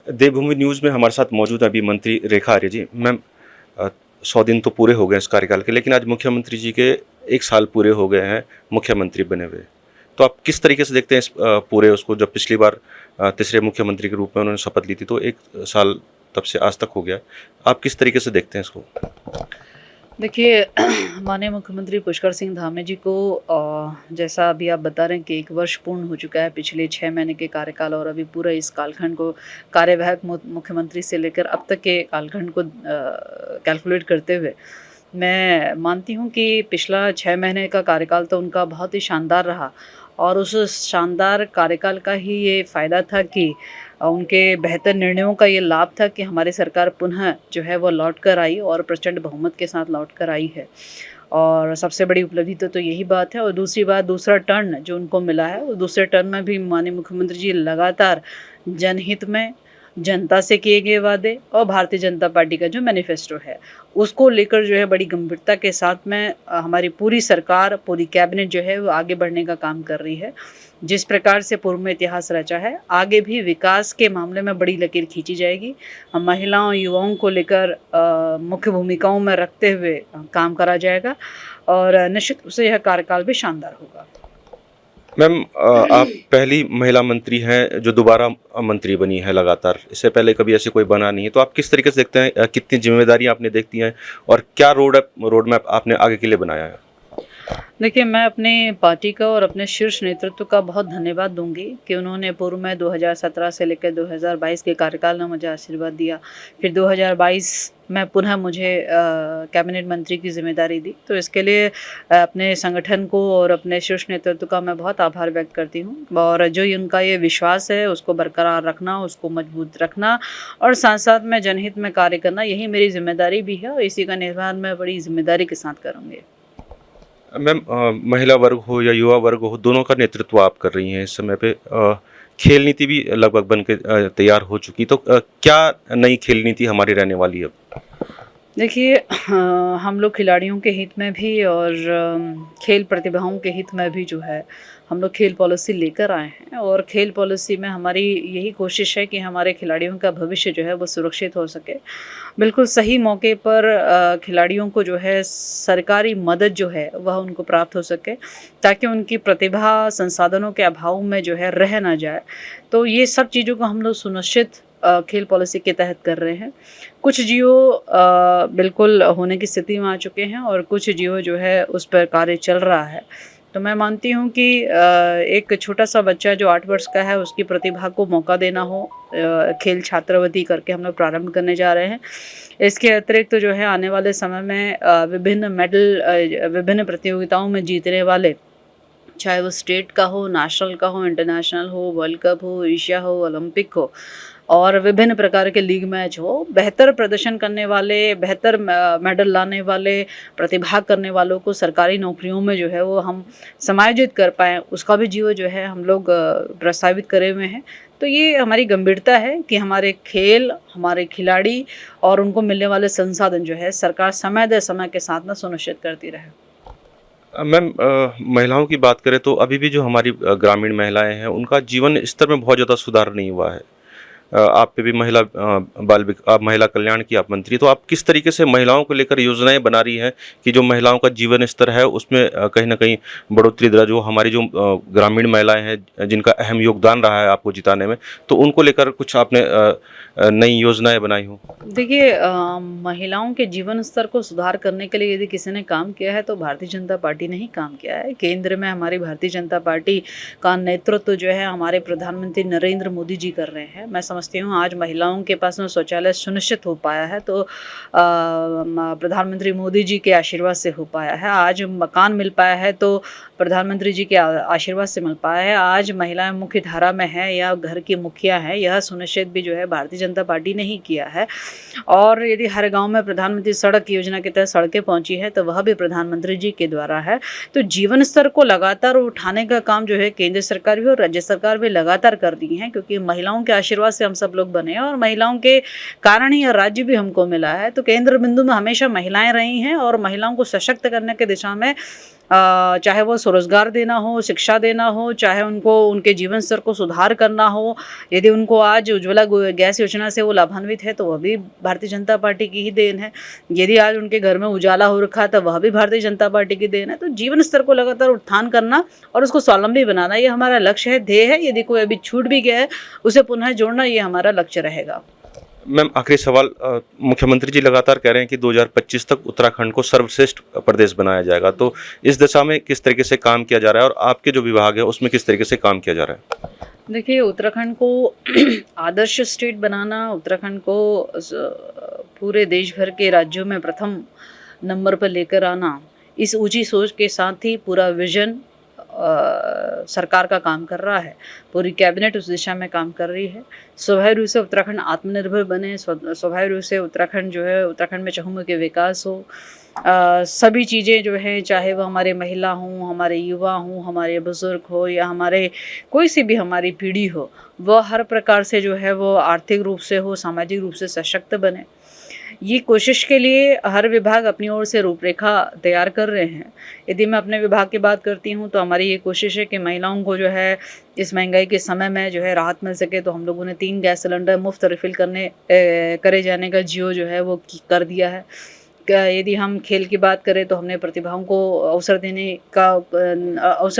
देवभूमि news में हमारे साथ मौजूद है अभी मंत्री रेखा आर्य जी। मैम, 100 दिन तो पूरे हो गए इस कार्यकाल के, लेकिन आज मुख्यमंत्री जी के 1 साल पूरे हो गए हैं मुख्यमंत्री बने हुए। तो आप किस तरीके से देखते हैं इस पूरे उसको, जब पिछली बार तीसरे मुख्यमंत्री के रूप में उन्होंने शपथ ली थी, तो 1 साल तब से आज तक हो गया। आप किस तरीके से देखते हैं इसको? देखिए माननीय मुख्यमंत्री पुष्कर सिंह धामी जी को जैसा अभी आप बता रहे हैं कि 1 वर्ष पूर्ण हो चुका है पिछले 6 महीने के कार्यकाल, और अभी पूरा इस कालखंड को कार्यवाहक मुख्यमंत्री से लेकर अब तक के कालखंड को कैलकुलेट करते हुए मैं मानती हूँ कि पिछला 6 महीने का कार्यकाल तो उनका बहुत ही शानदार रहा, और उस शानदार कार्यकाल का ही ये फ़ायदा था कि उनके बेहतर निर्णयों का ये लाभ था कि हमारी सरकार पुनः जो है वो लौट कर आई और प्रचंड बहुमत के साथ लौट कर आई है। और सबसे बड़ी उपलब्धि तो यही बात है। और दूसरी बात, दूसरा टर्न जो उनको मिला है, वो दूसरे टर्न में भी माननीय मुख्यमंत्री जी लगातार जनहित में, जनता से किए गए वादे और भारतीय जनता पार्टी का जो मैनिफेस्टो है, उसको लेकर जो है बड़ी गंभीरता के साथ में हमारी पूरी सरकार, पूरी कैबिनेट जो है वो आगे बढ़ने का काम कर रही है। जिस प्रकार से पूर्व में इतिहास रचा है, आगे भी विकास के मामले में बड़ी लकीर खींची जाएगी। महिलाओं, युवाओं को लेकर मुख्य भूमिकाओं में रखते हुए काम करा जाएगा, और निश्चित रूप से यह कार्यकाल भी शानदार होगा। मैम, आप पहली महिला मंत्री हैं जो दोबारा मंत्री बनी है लगातार। इससे पहले कभी ऐसे कोई बना नहीं है। तो आप किस तरीके से देखते हैं, कितनी जिम्मेदारी आपने देखती हैं और क्या रोड मैप आपने आगे के लिए बनाया है? देखिए, मैं अपनी पार्टी का और अपने शीर्ष नेतृत्व का बहुत धन्यवाद दूंगी कि उन्होंने पूर्व में 2017 से लेकर 2022 के कार्यकाल में मुझे आशीर्वाद दिया। फिर 2022 में पुनः मुझे कैबिनेट मंत्री की जिम्मेदारी दी। तो इसके लिए अपने संगठन को और अपने शीर्ष नेतृत्व का मैं बहुत आभार व्यक्त करती हूँ। और जो उनका ये विश्वास है उसको बरकरार रखना, उसको मजबूत रखना, और साथ साथ में जनहित में कार्य करना, यही मेरी जिम्मेदारी भी है, और इसी का निर्वहन मैं बड़ी जिम्मेदारी के साथ करूँगी। मैम, महिला वर्ग हो या युवा वर्ग हो, दोनों का नेतृत्व आप कर रही हैं इस समय पे। खेल नीति भी लगभग बन के तैयार हो चुकी, तो क्या नई खेल नीति हमारी रहने वाली है अब? देखिए, हम लोग खिलाड़ियों के हित में भी और खेल प्रतिभाओं के हित में भी जो है हम लोग खेल पॉलिसी लेकर आए हैं, और खेल पॉलिसी में हमारी यही कोशिश है कि हमारे खिलाड़ियों का भविष्य जो है वो सुरक्षित हो सके। बिल्कुल सही मौके पर खिलाड़ियों को जो है सरकारी मदद जो है वह उनको प्राप्त हो सके, ताकि उनकी प्रतिभा संसाधनों के अभाव में जो है रह ना जाए। तो ये सब चीज़ों को हम लोग सुनिश्चित खेल पॉलिसी के तहत कर रहे हैं। कुछ जियो बिल्कुल होने की स्थिति में आ चुके हैं, और कुछ जियो जो है उस पर कार्य चल रहा है। तो मैं मानती हूँ कि एक छोटा-सा बच्चा जो 8 वर्ष का है, उसकी प्रतिभा को मौका देना हो, खेल छात्रवृत्ति करके हम लोग प्रारंभ करने जा रहे हैं। इसके अतिरिक्त तो जो है आने वाले समय में विभिन्न मेडल विभिन्न प्रतियोगिताओं में जीतने वाले, चाहे वो स्टेट का हो, नेशनल का हो, इंटरनेशनल हो, वर्ल्ड कप हो, एशिया हो, ओलंपिक हो, और विभिन्न प्रकार के लीग मैच हो, बेहतर प्रदर्शन करने वाले, बेहतर मेडल लाने वाले, प्रतिभा करने वालों को सरकारी नौकरियों में जो है वो हम समायोजित कर पाएँ, उसका भी जियो जो है हम लोग प्रस्तावित करे हुए हैं। तो ये हमारी गंभीरता है कि हमारे खेल, हमारे खिलाड़ी और उनको मिलने वाले संसाधन जो है सरकार समय दर समय के साथ ना सुनिश्चित करती रहे। मैम, महिलाओं की बात करें तो अभी भी जो हमारी ग्रामीण महिलाएं हैं, उनका जीवन स्तर में बहुत ज़्यादा सुधार नहीं हुआ है। आप पे भी महिला कल्याण की आप मंत्री, तो आप किस तरीके से महिलाओं को लेकर योजनाएं बना रही हैं कि जो महिलाओं का जीवन स्तर है उसमें कहीं ना कहीं बढ़ोतरी दरा, जो हमारी जो ग्रामीण महिलाएं हैं जिनका अहम योगदान रहा है आपको जिताने में, तो उनको लेकर कुछ आपने नई योजनाएं बनाई हो? देखिए, महिलाओं के जीवन स्तर को सुधार करने के लिए यदि किसी ने काम किया है तो भारतीय जनता पार्टी ने ही काम किया है। केंद्र में हमारी भारतीय जनता पार्टी का नेतृत्व जो है हमारे प्रधानमंत्री नरेंद्र मोदी जी कर रहे हैं। मैं समझती हूँ आज महिलाओं के पास में शौचालय सुनिश्चित हो पाया है तो प्रधानमंत्री मोदी जी के आशीर्वाद से हो पाया है। आज मकान मिल पाया है तो प्रधानमंत्री जी के आशीर्वाद से मिल पाया है। आज महिलाएं मुख्य धारा में है या घर की मुखिया है, यह सुनिश्चित भी जो है भारतीय जनता पार्टी ने ही किया है। और यदि हर गांव में प्रधानमंत्री सड़क योजना के तहत सड़कें पहुंची है तो वह भी प्रधानमंत्री जी के द्वारा है। तो जीवन स्तर को लगातार उठाने का काम जो है केंद्र सरकार भी और राज्य सरकार भी लगातार कर रही है, क्योंकि महिलाओं के आशीर्वाद से हम सब लोग बने हैं और महिलाओं के कारण ही राज्य भी हमको मिला है। तो केंद्र बिंदु में हमेशा महिलाएं रही हैं और महिलाओं को सशक्त करने की दिशा में चाहे वो स्वरोजगार देना हो, शिक्षा देना हो, चाहे उनको उनके जीवन स्तर को सुधार करना हो। यदि उनको आज उज्ज्वला गैस योजना से वो लाभान्वित है तो वह भी भारतीय जनता पार्टी की ही देन है। यदि आज उनके घर में उजाला हो रखा तो वह भी भारतीय जनता पार्टी की देन है। तो जीवन स्तर को लगातार उत्थान करना और उसको स्वावलंबी बनाना ये हमारा लक्ष्य है, ध्येय है। यदि कोई अभी छूट भी गया है उसे पुनः जोड़ना ये हमारा लक्ष्य रहेगा। मैम आखिरी सवाल, मुख्यमंत्री जी लगातार कह रहे हैं कि 2025 तक उत्तराखंड को सर्वश्रेष्ठ प्रदेश बनाया जाएगा, तो इस दिशा में किस तरीके से काम किया जा रहा है और आपके जो विभाग है उसमें किस तरीके से काम किया जा रहा है? देखिए, उत्तराखंड को आदर्श स्टेट बनाना, उत्तराखंड को पूरे देश भर के राज्यों में प्रथम नंबर पर लेकर आना, इस ऊंची सोच के साथ ही पूरा विजन सरकार का काम कर रहा है। पूरी कैबिनेट उस दिशा में काम कर रही है। स्वाभाविक रूप से उत्तराखंड आत्मनिर्भर बने, स्वाभाविक रूप से उत्तराखंड जो है, उत्तराखंड में चहुमुखी विकास हो। सभी चीज़ें जो हैं, चाहे वो हमारे महिला हों, हमारे युवा हों, हमारे बुज़ुर्ग हो या हमारे कोई सी भी हमारी पीढ़ी हो, वह हर प्रकार से जो है वो आर्थिक रूप से हो, सामाजिक रूप से सशक्त बने। ये कोशिश के लिए हर विभाग अपनी ओर से रूपरेखा तैयार कर रहे हैं। यदि मैं अपने विभाग की बात करती हूँ तो हमारी ये कोशिश है कि महिलाओं को जो है इस महंगाई के समय में जो है राहत मिल सके। तो हम लोगों ने 3 गैस सिलेंडर मुफ्त रिफ़िल करे जाने का जियो जो है वो कर दिया है। यदि हम खेल की बात करें तो हमने प्रतिभाओं को अवसर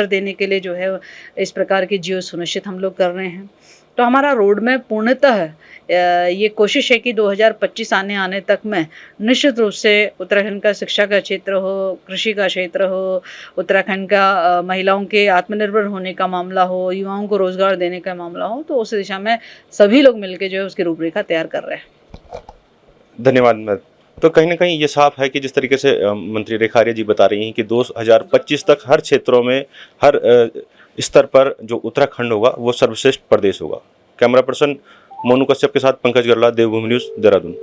देने के लिए जो है इस प्रकार के जियो सुनिश्चित हम लोग कर रहे हैं। तो हमारा रोड मैप पूर्णतः ये कोशिश है कि 2025 आने तक में निश्चित रूप से उत्तराखंड का शिक्षा का क्षेत्र हो, कृषि का क्षेत्र हो, उत्तराखंड का महिलाओं के आत्मनिर्भर होने का मामला हो, युवाओं को रोजगार देने का मामला हो, तो उस दिशा में सभी लोग मिलकर जो है उसकी रूपरेखा तैयार कर रहे हैं। धन्यवाद मैम। तो कहीं ना कहीं ये साफ है कि जिस तरीके से मंत्री रेखा आर्य जी बता रही हैं कि 2025 तक हर क्षेत्रों में, हर स्तर पर जो उत्तराखंड होगा वो सर्वश्रेष्ठ प्रदेश होगा। कैमरा पर्सन मोनू कश्यप के साथ पंकज गरला, देवभूमि न्यूज़, देहरादून।